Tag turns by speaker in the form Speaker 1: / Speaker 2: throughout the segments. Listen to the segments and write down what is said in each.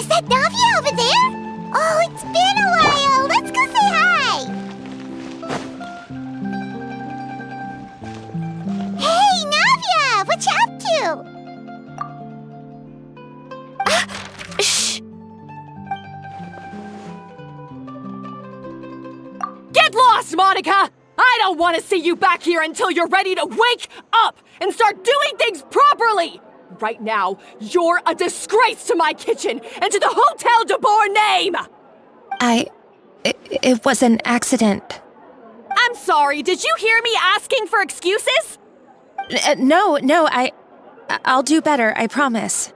Speaker 1: Is that Navia over there? Oh, it's been a while! Let's go say hi! Hey, Navia! What you up to?
Speaker 2: Shh! Get lost, Monica! I don't want to see you back here until you're ready to wake up and start doing things properly! Right now, you're a disgrace to my kitchen and to the Hotel de Boer name!
Speaker 3: It was an accident.
Speaker 2: I'm sorry, did you hear me asking for excuses?
Speaker 3: No, I'll do better, I promise.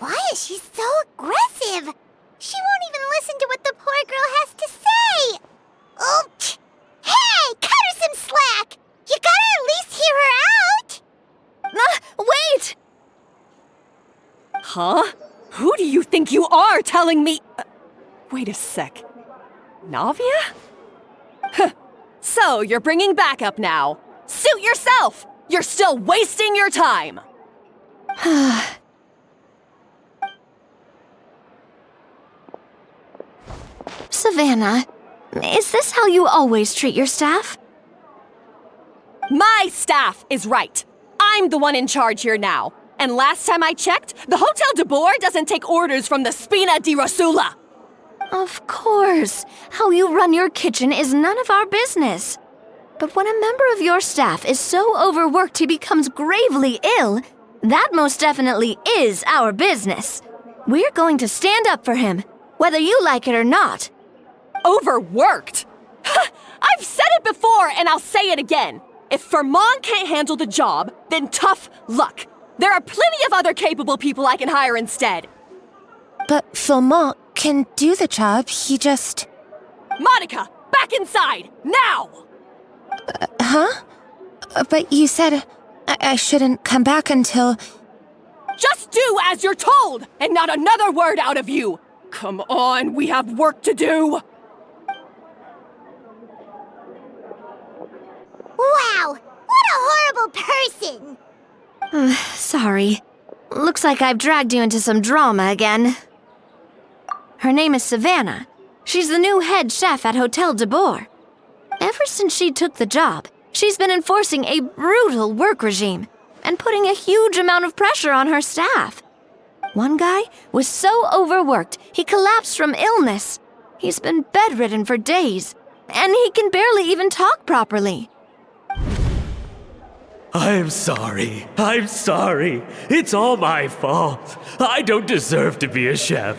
Speaker 1: Why is she so aggressive? She won't even listen to what the poor girl has to say! Oh, hey, cut her some slack! You gotta at least hear her out!
Speaker 2: Wait! Huh? Who do you think you are telling me? Wait a sec. Navia? So, you're bringing backup now. Suit yourself! You're still wasting your time!
Speaker 4: Savannah, is this how you always treat your staff?
Speaker 2: My staff is right. I'm the one in charge here now. And last time I checked, the Hotel de Boer doesn't take orders from the Spina di Rosula.
Speaker 4: Of course. How you run your kitchen is none of our business. But when a member of your staff is so overworked he becomes gravely ill, that most definitely is our business. We're going to stand up for him, whether you like it or not.
Speaker 2: Overworked? I've said it before and I'll say it again. If Fermon can't handle the job, then tough luck. There are plenty of other capable people I can hire instead.
Speaker 3: But Philmont can do the job, he just...
Speaker 2: Monica, back inside, now!
Speaker 3: Huh? But you said I shouldn't come back until...
Speaker 2: Just do as you're told, and not another word out of you! Come on, we have work to do!
Speaker 1: Wow, what a horrible person!
Speaker 4: Sorry. Looks like I've dragged you into some drama again. Her name is Savannah. She's the new head chef at Hotel de Boer. Ever since she took the job, she's been enforcing a brutal work regime and putting a huge amount of pressure on her staff. One guy was so overworked, he collapsed from illness. He's been bedridden for days, and he can barely even talk properly.
Speaker 5: I'm sorry. It's all my fault. I don't deserve to be a chef.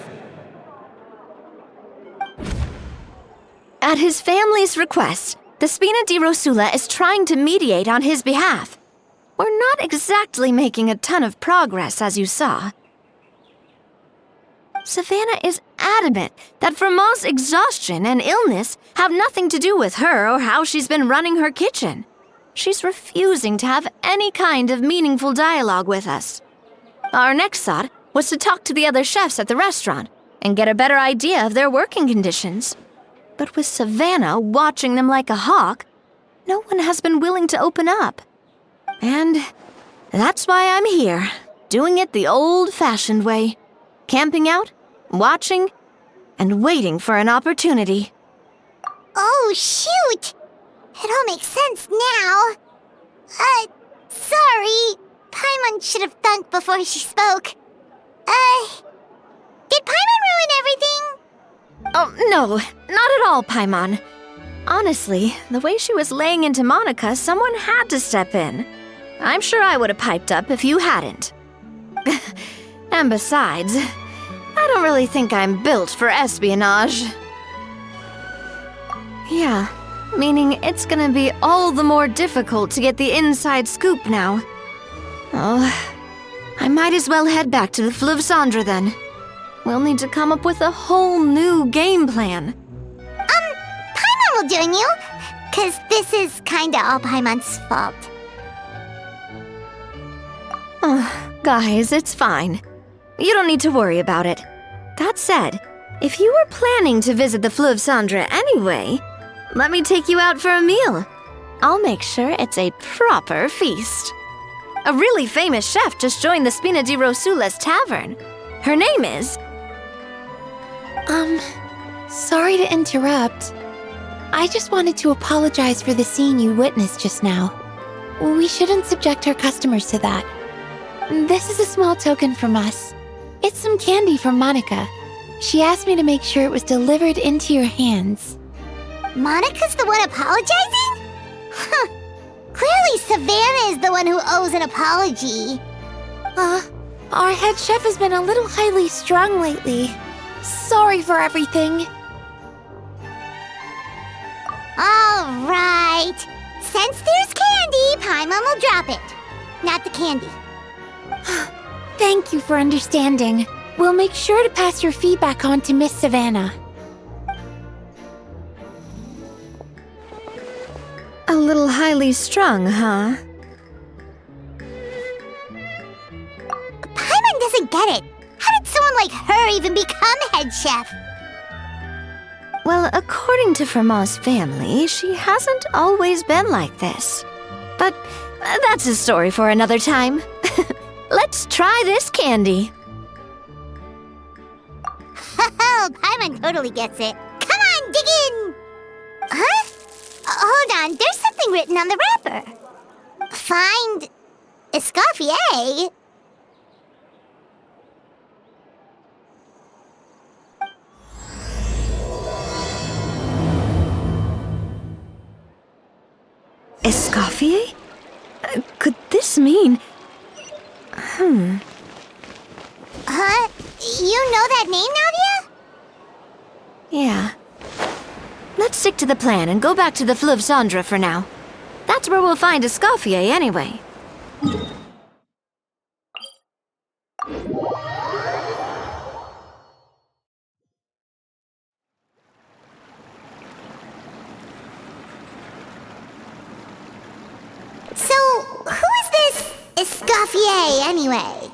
Speaker 4: At his family's request, the Spina di Rosula is trying to mediate on his behalf. We're not exactly making a ton of progress, as you saw. Savannah is adamant that Fermont's exhaustion and illness have nothing to do with her or how she's been running her kitchen. She's refusing to have any kind of meaningful dialogue with us. Our next thought was to talk to the other chefs at the restaurant and get a better idea of their working conditions. But with Savannah watching them like a hawk, no one has been willing to open up. And that's why I'm here, doing it the old-fashioned way. Camping out, watching, and waiting for an opportunity.
Speaker 1: Oh, shoot! It all makes sense now. Sorry. Paimon should have thunk before she spoke. Did Paimon ruin everything?
Speaker 4: Oh, no, not at all, Paimon. Honestly, the way she was laying into Monica, someone had to step in. I'm sure I would have piped up if you hadn't. And besides, I don't really think I'm built for espionage. Yeah, meaning it's gonna be all the more difficult to get the inside scoop now. Oh, I might as well head back to the Fleuve Cendre then. We'll need to come up with a whole new game plan.
Speaker 1: Paimon will join you, 'cause this is kinda all Paimon's fault.
Speaker 4: Guys, it's fine. You don't need to worry about it. That said, if you were planning to visit the Fleuve Cendre anyway, let me take you out for a meal. I'll make sure it's a proper feast. A really famous chef just joined the Spina di Rosula's tavern. Her name is...
Speaker 3: Sorry to interrupt. I just wanted to apologize for the scene you witnessed just now. We shouldn't subject our customers to that. This is a small token from us. It's some candy from Monica. She asked me to make sure it was delivered into your hands.
Speaker 1: Monica's the one apologizing? Huh. Clearly Savannah is the one who owes an apology.
Speaker 3: Our head chef has been a little highly strung lately. Sorry for everything.
Speaker 1: All right. Since there's candy, Paimon will drop it. Not the candy.
Speaker 3: Thank you for understanding. We'll make sure to pass your feedback on to Miss Savannah.
Speaker 4: A little highly strung, huh?
Speaker 1: Paimon doesn't get it. How did someone like her even become head chef?
Speaker 4: Well, according to Fermat's family, she hasn't always been like this. But that's a story for another time. Let's try this candy.
Speaker 1: Oh, Paimon totally gets it. Come on, dig in! Huh? Hold on, there's something written on the wrapper. Find... Escoffier?
Speaker 4: Escoffier? Could this mean...
Speaker 1: Huh? You know that name, Navia?
Speaker 4: Yeah. Let's stick to the plan and go back to the Fleuve Cendre for now. That's where we'll find Escoffier anyway.
Speaker 1: So, who is this Escoffier, anyway?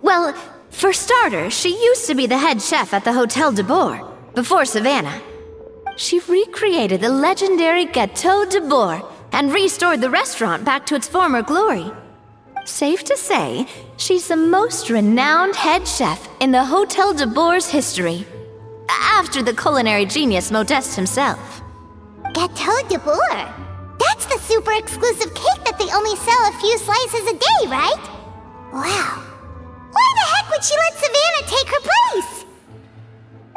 Speaker 4: Well, for starters, she used to be the head chef at the Hotel de Bourg, before Savannah. She recreated the legendary Gâteau de Bourg and restored the restaurant back to its former glory. Safe to say, she's the most renowned head chef in the Hotel de Bourg's history, after the culinary genius Modeste himself.
Speaker 1: Gâteau de Bourg? That's the super exclusive cake that they only sell a few slices a day, right? Wow. Why the heck would she let Savannah take her place?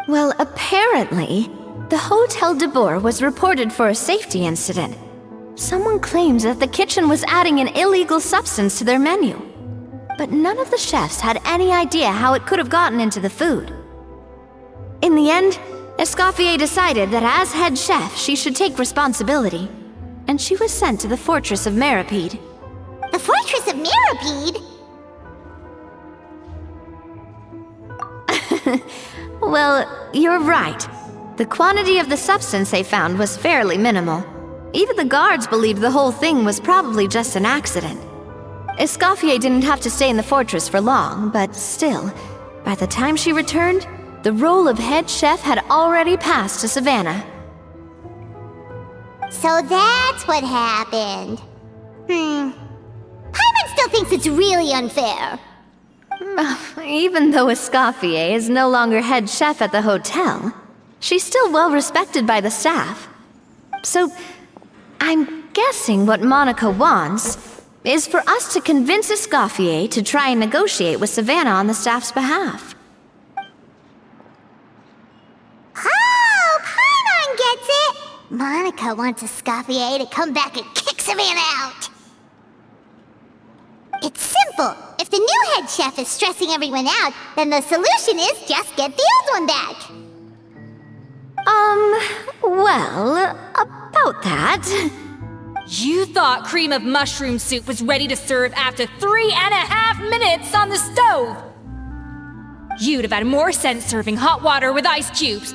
Speaker 4: Well, apparently, the Hotel de Bourg was reported for a safety incident. Someone claims that the kitchen was adding an illegal substance to their menu. But none of the chefs had any idea how it could have gotten into the food. In the end, Escoffier decided that as head chef, she should take responsibility. And she was sent to the Fortress of Meripede.
Speaker 1: The Fortress of Meripede?
Speaker 4: Well, you're right. The quantity of the substance they found was fairly minimal. Even the guards believed the whole thing was probably just an accident. Escoffier didn't have to stay in the fortress for long, but still, by the time she returned, the role of head chef had already passed to Savannah.
Speaker 1: So that's what happened. Paimon still thinks it's really unfair.
Speaker 4: Even though Escoffier is no longer head chef at the hotel, she's still well respected by the staff. So, I'm guessing what Monica wants is for us to convince Escoffier to try and negotiate with Savannah on the staff's behalf.
Speaker 1: Oh, Paimon gets it! Monica wants Escoffier to come back and kick Savannah out. It's simple. If the new head chef is stressing everyone out, then the solution is just get the old one back.
Speaker 4: Well, about that...
Speaker 2: You thought cream of mushroom soup was ready to serve after 3.5 minutes on the stove! You'd have had more sense serving hot water with ice cubes.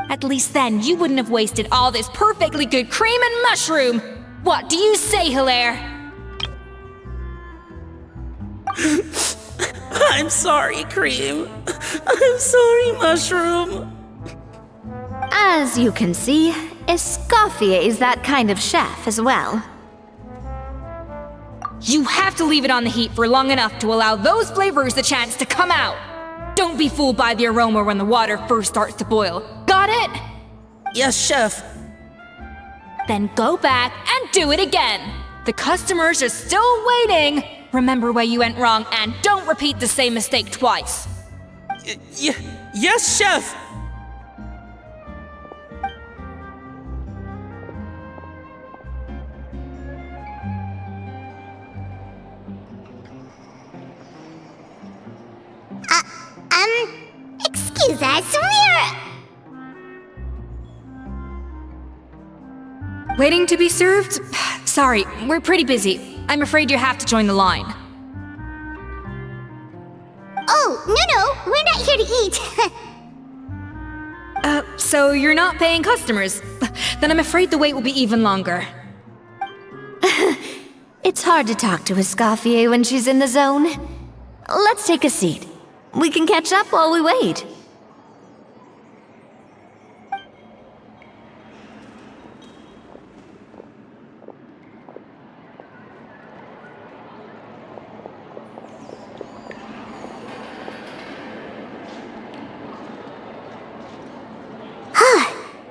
Speaker 2: At least then you wouldn't have wasted all this perfectly good cream and mushroom! What do you say, Hilaire?
Speaker 6: I'm sorry, Cream. I'm sorry, Mushroom.
Speaker 4: As you can see, Escoffier is that kind of chef as well.
Speaker 7: You have to leave it on the heat for long enough to allow those flavors the chance to come out. Don't be fooled by the aroma when the water first starts to boil. Got it?
Speaker 6: Yes, Chef.
Speaker 7: Then go back and do it again. The customers are still waiting. Remember where you went wrong and don't repeat the same mistake twice.
Speaker 6: Yes, Chef!
Speaker 1: Excuse us, we're...
Speaker 7: Waiting to be served? Sorry, we're pretty busy. I'm afraid you have to join the line.
Speaker 1: Oh, no, we're not here to eat.
Speaker 7: So you're not paying customers? Then I'm afraid the wait will be even longer.
Speaker 4: It's hard to talk to Escoffier when she's in the zone. Let's take a seat. We can catch up while we wait.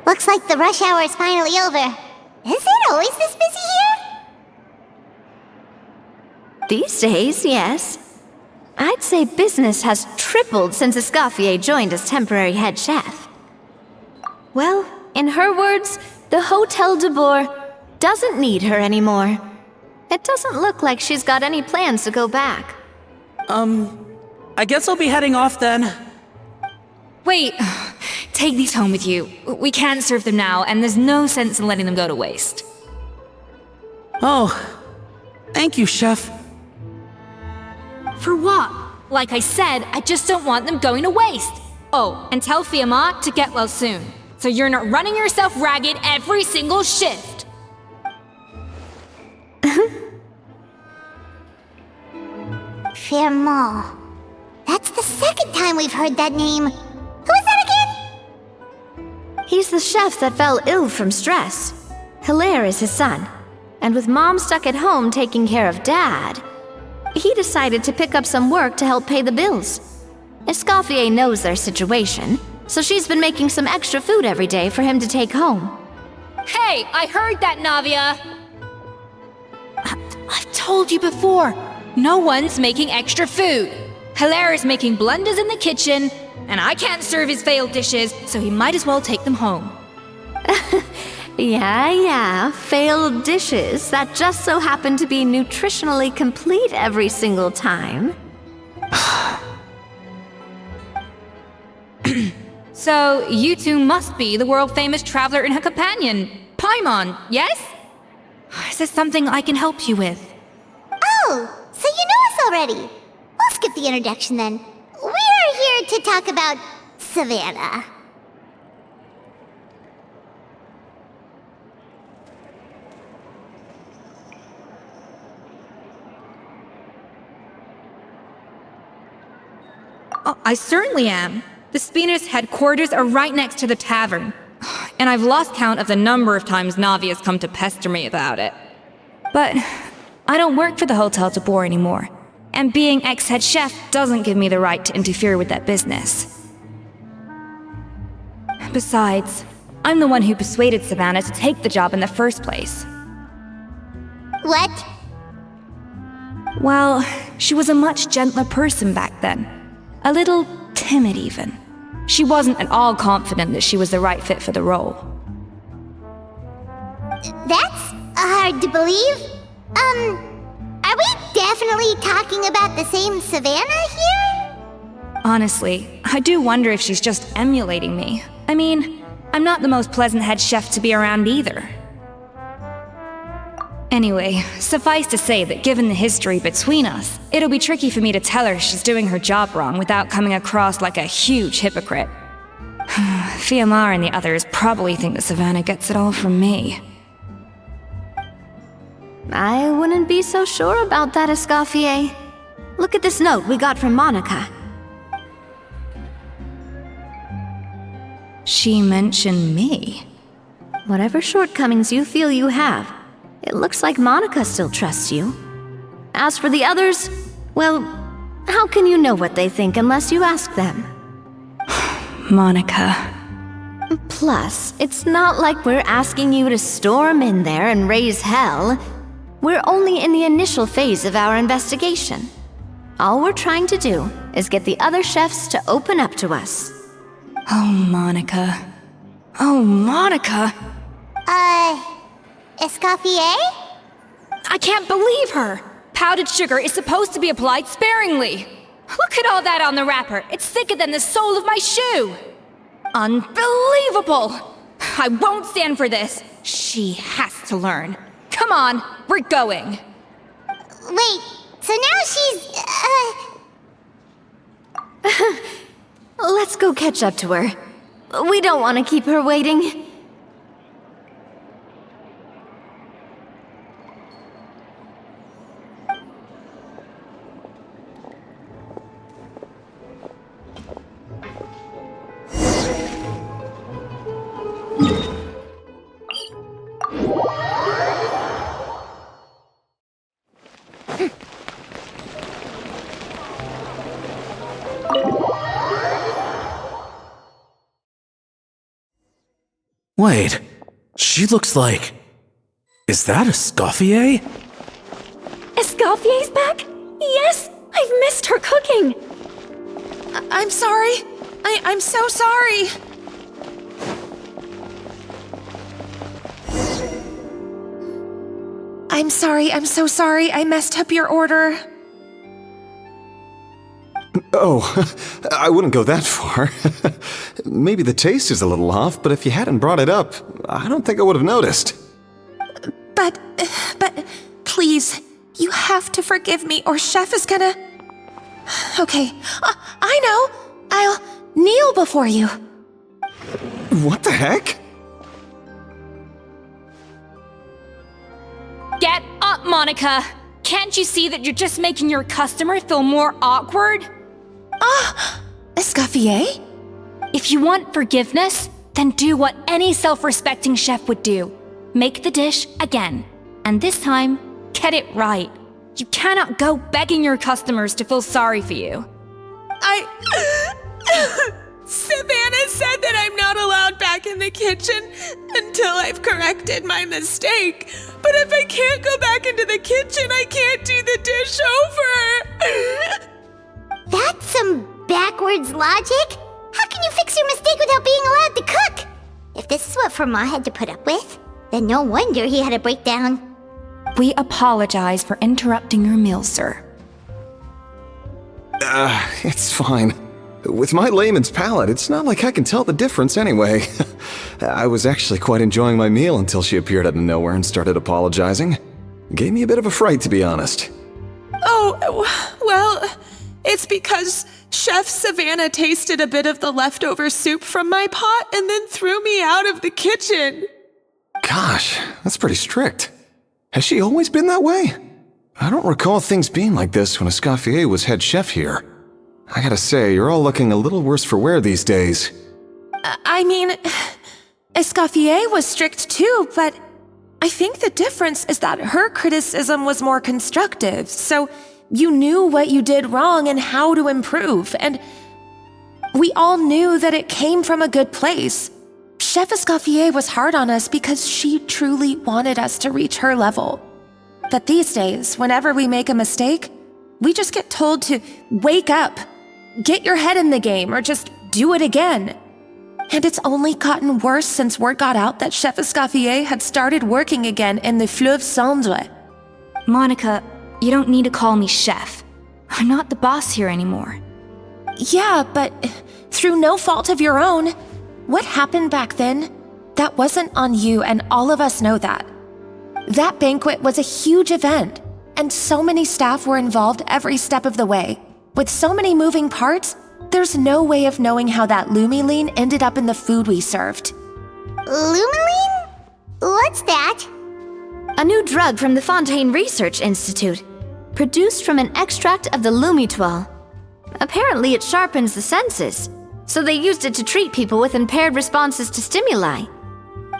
Speaker 1: Looks like the rush hour is finally over. Is it always this busy here?
Speaker 4: These days, yes. I'd say business has tripled since Escoffier joined as temporary head chef. Well, in her words, the Hotel de Boer doesn't need her anymore. It doesn't look like she's got any plans to go back.
Speaker 6: I guess I'll be heading off then.
Speaker 7: Wait, take these home with you. We can't serve them now, and there's no sense in letting them go to waste.
Speaker 6: Oh, thank you, Chef.
Speaker 7: For what? Like I said, I just don't want them going to waste. Oh, and tell Fiamma to get well soon, so you're not running yourself ragged every single shift.
Speaker 1: Fiamma. That's the second time we've heard that name. Who is that again?
Speaker 4: He's the chef that fell ill from stress. Hilaire is his son, and with Mom stuck at home taking care of Dad, he decided to pick up some work to help pay the bills. Escoffier knows their situation, so she's been making some extra food every day for him to take home.
Speaker 7: Hey, I heard that, Navia! I've told you before, no one's making extra food. Hilaire is making blunders in the kitchen, and I can't serve his failed dishes, so he might as well take them home.
Speaker 4: Yeah, failed dishes that just so happen to be nutritionally complete every single time.
Speaker 7: So, you two must be the world-famous traveler and her companion, Paimon, yes? Is there something I can help you with?
Speaker 1: Oh, so you know us already. We'll skip the introduction then. We're here to talk about Savannah.
Speaker 7: Oh, I certainly am. The Spina's headquarters are right next to the tavern. And I've lost count of the number of times Navi has come to pester me about it. But I don't work for the Hotel de Boer anymore. And being ex-head chef doesn't give me the right to interfere with that business. Besides, I'm the one who persuaded Savannah to take the job in the first place.
Speaker 1: What?
Speaker 7: Well, she was a much gentler person back then. A little timid, even. She wasn't at all confident that she was the right fit for the role.
Speaker 1: That's hard to believe. Are we definitely talking about the same Savannah here?
Speaker 7: Honestly, I do wonder if she's just emulating me. I mean, I'm not the most pleasant head chef to be around either. Anyway, suffice to say that given the history between us, it'll be tricky for me to tell her she's doing her job wrong without coming across like a huge hypocrite. Fiamma and the others probably think that Savannah gets it all from me.
Speaker 4: I wouldn't be so sure about that, Escoffier. Look at this note we got from Monica.
Speaker 7: She mentioned me.
Speaker 4: Whatever shortcomings you feel you have, it looks like Monica still trusts you. As for the others, well, how can you know what they think unless you ask them?
Speaker 7: Monica.
Speaker 4: Plus, it's not like we're asking you to storm in there and raise hell. We're only in the initial phase of our investigation. All we're trying to do is get the other chefs to open up to us.
Speaker 7: Oh, Monica. Oh, Monica!
Speaker 1: Escoffier?
Speaker 7: I can't believe her! Powdered sugar is supposed to be applied sparingly. Look at all that on the wrapper. It's thicker than the sole of my shoe. Unbelievable! I won't stand for this. She has to learn. Come on, we're going.
Speaker 1: Wait, so now she's,
Speaker 4: Let's go catch up to her. We don't want to keep her waiting.
Speaker 5: Wait, she looks like... Is that Escoffier?
Speaker 7: Escoffier's back? Yes! I've missed her cooking! I'm sorry. I'm so sorry. I'm sorry, I'm so sorry. I messed up your order.
Speaker 8: Oh, I wouldn't go that far. Maybe the taste is a little off, but if you hadn't brought it up, I don't think I would have noticed.
Speaker 7: But, please, you have to forgive me or Chef is gonna... Okay, I know. I'll kneel before you.
Speaker 8: What the heck?
Speaker 7: Get up, Monica! Can't you see that you're just making your customer feel more awkward? Escoffier? If you want forgiveness, then do what any self-respecting chef would do. Make the dish again. And this time, get it right. You cannot go begging your customers to feel sorry for you.
Speaker 9: Savannah said that I'm not allowed back in the kitchen until I've corrected my mistake. But if I can't go back into the kitchen, I can't do the dish over.
Speaker 1: That's some backwards logic. How can you fix your mistake without being allowed to cook? If this is what Fermat had to put up with, then no wonder he had a breakdown.
Speaker 7: We apologize for interrupting your meal, sir.
Speaker 8: It's fine. With my layman's palate, it's not like I can tell the difference anyway. I was actually quite enjoying my meal until she appeared out of nowhere and started apologizing. Gave me a bit of a fright, to be honest.
Speaker 9: Oh, well, it's because Chef Savannah tasted a bit of the leftover soup from my pot and then threw me out of the kitchen.
Speaker 8: Gosh, that's pretty strict. Has she always been that way? I don't recall things being like this when Escoffier was head chef here. I gotta say, you're all looking a little worse for wear these days.
Speaker 9: I mean, Escoffier was strict too, but I think the difference is that her criticism was more constructive, so you knew what you did wrong and how to improve, and we all knew that it came from a good place. Chef Escoffier was hard on us because she truly wanted us to reach her level. But these days, whenever we make a mistake, we just get told to wake up, get your head in the game, or just do it again. And it's only gotten worse since word got out that Chef Escoffier had started working again in the Fleuve Cendre.
Speaker 7: Monica, you don't need to call me chef. I'm not the boss here anymore.
Speaker 9: Yeah, but through no fault of your own. What happened back then, that wasn't on you, and all of us know that. That banquet was a huge event, and so many staff were involved every step of the way. With so many moving parts, there's no way of knowing how that Lumiline ended up in the food we served.
Speaker 1: Lumiline? What's that?
Speaker 4: A new drug from the Fontaine Research Institute, produced from an extract of the Lumitoile. Apparently it sharpens the senses, so they used it to treat people with impaired responses to stimuli.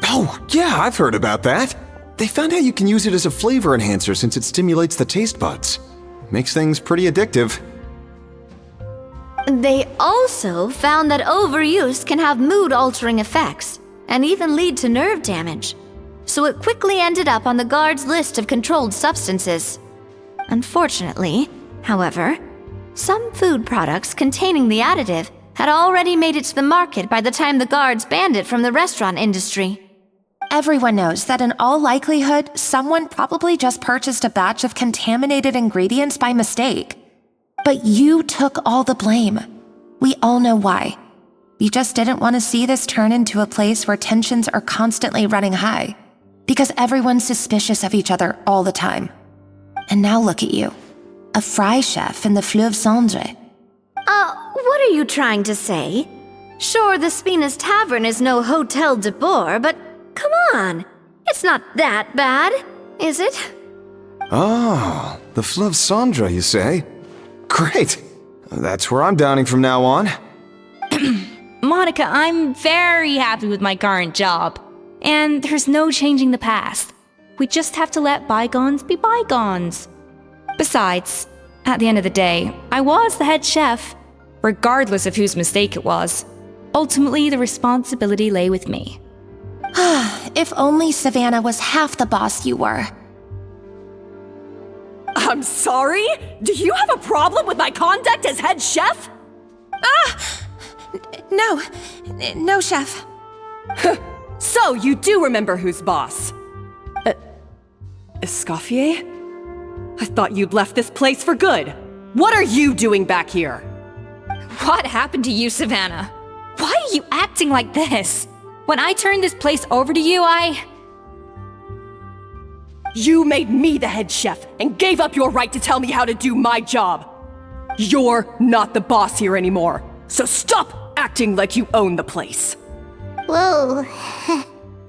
Speaker 8: Oh, yeah, I've heard about that. They found out you can use it as a flavor enhancer since it stimulates the taste buds. Makes things pretty addictive.
Speaker 4: They also found that overuse can have mood-altering effects, and even lead to nerve damage. So it quickly ended up on the guard's list of controlled substances. Unfortunately, however, some food products containing the additive had already made it to the market by the time the guards banned it from the restaurant industry.
Speaker 9: Everyone knows that in all likelihood, someone probably just purchased a batch of contaminated ingredients by mistake. But you took all the blame. We all know why. You just didn't want to see this turn into a place where tensions are constantly running high, because everyone's suspicious of each other all the time. And now look at you, a fry chef in the Fleuve Cendre.
Speaker 4: What are you trying to say? Sure, the Spina's Tavern is no Hotel de Boer, but come on, it's not that bad, is it?
Speaker 8: Oh, the Fleuve Cendre, you say? Great! That's where I'm dining from now on.
Speaker 7: Monica, I'm very happy with my current job. And there's no changing the past. We just have to let bygones be bygones. Besides, at the end of the day, I was the head chef, regardless of whose mistake it was. Ultimately, the responsibility lay with me.
Speaker 9: If only Savannah was half the boss you were.
Speaker 2: I'm sorry? Do you have a problem with my conduct as head chef?
Speaker 9: No, chef.
Speaker 2: So, you do remember who's boss? Escoffier? I thought you'd left this place for good. What are you doing back here?
Speaker 7: What happened to you, Savannah? Why are you acting like this? When I turned this place over to you,
Speaker 2: You made me the head chef and gave up your right to tell me how to do my job. You're not the boss here anymore, so stop acting like you own the place.
Speaker 1: Whoa.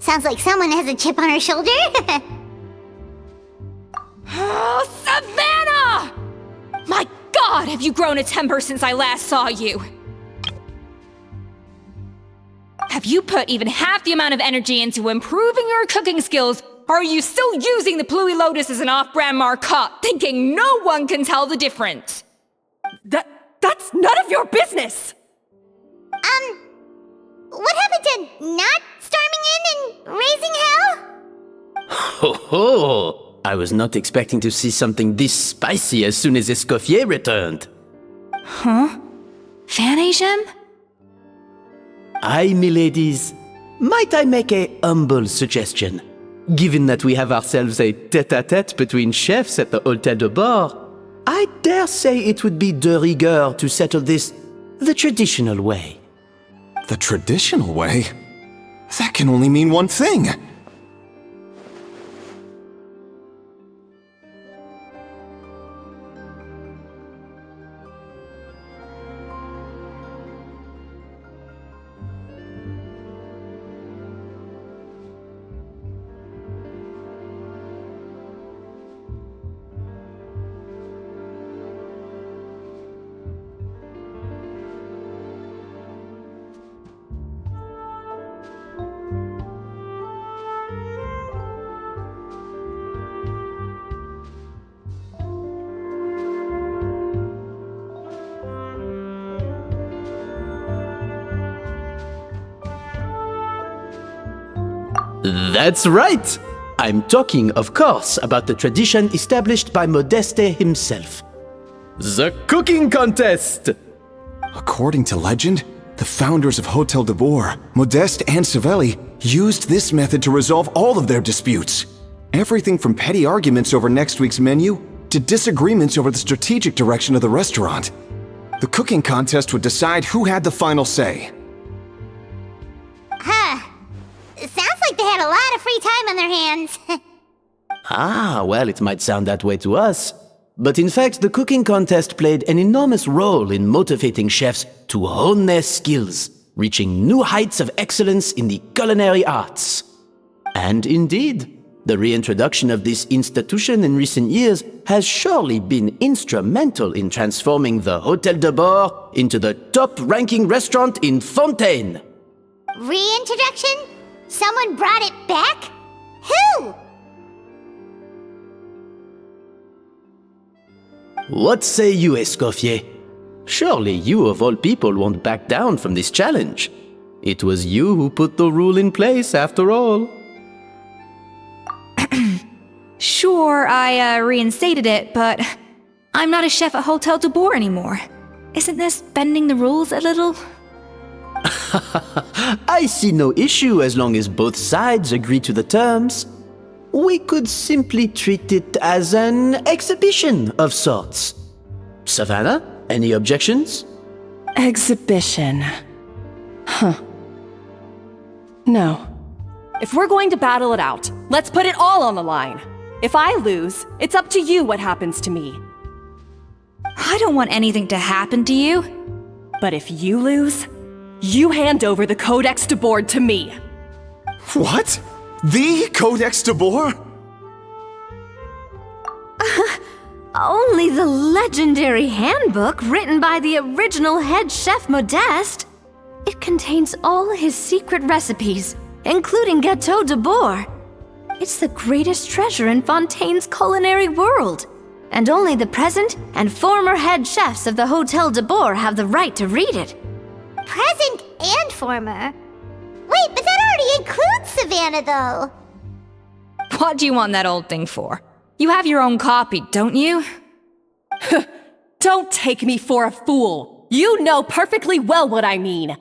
Speaker 1: Sounds like someone has a chip on her shoulder.
Speaker 7: Oh, Savannah! My God, have you grown a temper since I last saw you? Have you put even half the amount of energy into improving your cooking skills, or are you still using the Pluie Lotus as an off-brand marcotte, thinking no one can tell the difference?
Speaker 2: That's none of your business!
Speaker 1: What happened to not storming in and raising hell?
Speaker 10: Ho ho! I was not expecting to see something this spicy as soon as Escoffier returned.
Speaker 7: Huh? Fanasium?
Speaker 10: Aye, miladies. Might I make a humble suggestion? Given that we have ourselves a tête-à-tête between chefs at the Hôtel de Bord, I dare say it would be de rigueur to settle this the traditional way.
Speaker 8: The traditional way? That can only mean one thing.
Speaker 10: That's right! I'm talking, of course, about the tradition established by Modeste himself. The cooking contest!
Speaker 8: According to legend, the founders of Hotel de Boer, Modeste and Savelli, used this method to resolve all of their disputes. Everything from petty arguments over next week's menu to disagreements over the strategic direction of the restaurant. The cooking contest would decide who had the final say.
Speaker 1: Sounds like they had a lot of free time on their hands.
Speaker 10: Well, it might sound that way to us. But in fact, the cooking contest played an enormous role in motivating chefs to hone their skills, reaching new heights of excellence in the culinary arts. And indeed, the reintroduction of this institution in recent years has surely been instrumental in transforming the Hôtel de Bord into the top-ranking restaurant in Fontaine.
Speaker 1: Reintroduction? Someone brought it back? Who?
Speaker 10: What say you, Escoffier? Surely you of all people won't back down from this challenge. It was you who put the rule in place, after all.
Speaker 7: Sure, I reinstated it, but I'm not a chef at Hotel de Boer anymore. Isn't this bending the rules a little?
Speaker 10: I see no issue as long as both sides agree to the terms. We could simply treat it as an exhibition of sorts. Savannah, any objections?
Speaker 2: Exhibition. Huh. No. If we're going to battle it out, let's put it all on the line. If I lose, it's up to you what happens to me.
Speaker 7: I don't want anything to happen to you.
Speaker 2: But if you lose, you hand over the Codex de Boer to me.
Speaker 8: What? The Codex de Boer?
Speaker 4: Only the legendary handbook written by the original head chef Modeste. It contains all his secret recipes, including Gâteau de Boer. It's the greatest treasure in Fontaine's culinary world, and only the present and former head chefs of the Hotel de Boer have the right to read it.
Speaker 1: Present and former. Wait, but that already includes Savannah, though.
Speaker 7: What do you want that old thing for? You have your own copy, don't you?
Speaker 2: Don't take me for a fool. You know perfectly well what I mean.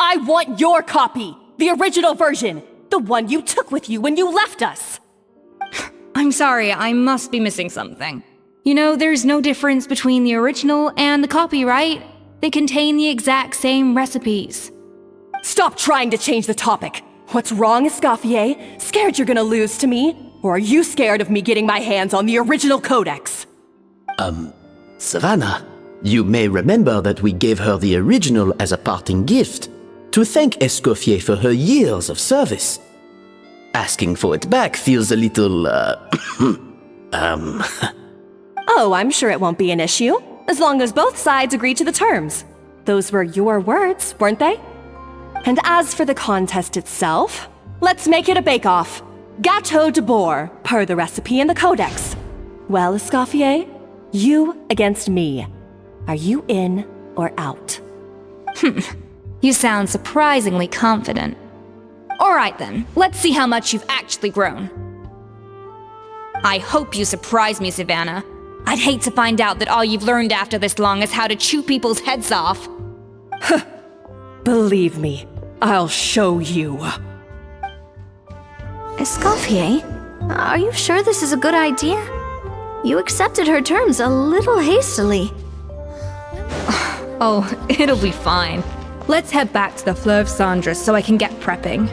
Speaker 2: I want your copy, the original version, the one you took with you when you left us.
Speaker 7: I'm sorry, I must be missing something. You know, there's no difference between the original and the copy, right? They contain the exact same recipes.
Speaker 2: Stop trying to change the topic. What's wrong, Escoffier? Scared you're gonna lose to me? Or are you scared of me getting my hands on the original codex?
Speaker 10: Savannah, you may remember that we gave her the original as a parting gift, to thank Escoffier for her years of service. Asking for it back feels a little,
Speaker 2: Oh, I'm sure it won't be an issue, as long as both sides agree to the terms. Those were your words, weren't they? And as for the contest itself, let's make it a bake-off. Gâteau de Boer, per the recipe in the codex. Well, Escoffier, you against me. Are you in or out?
Speaker 7: You sound surprisingly confident. Alright then, let's see how much you've actually grown. I hope you surprise me, Savannah. I'd hate to find out that all you've learned after this long is how to chew people's heads off.
Speaker 2: Believe me, I'll show you.
Speaker 4: Escoffier, are you sure this is a good idea? You accepted her terms a little hastily.
Speaker 7: Oh, it'll be fine. Let's head back to the Fleuve Cendres so I can get prepping.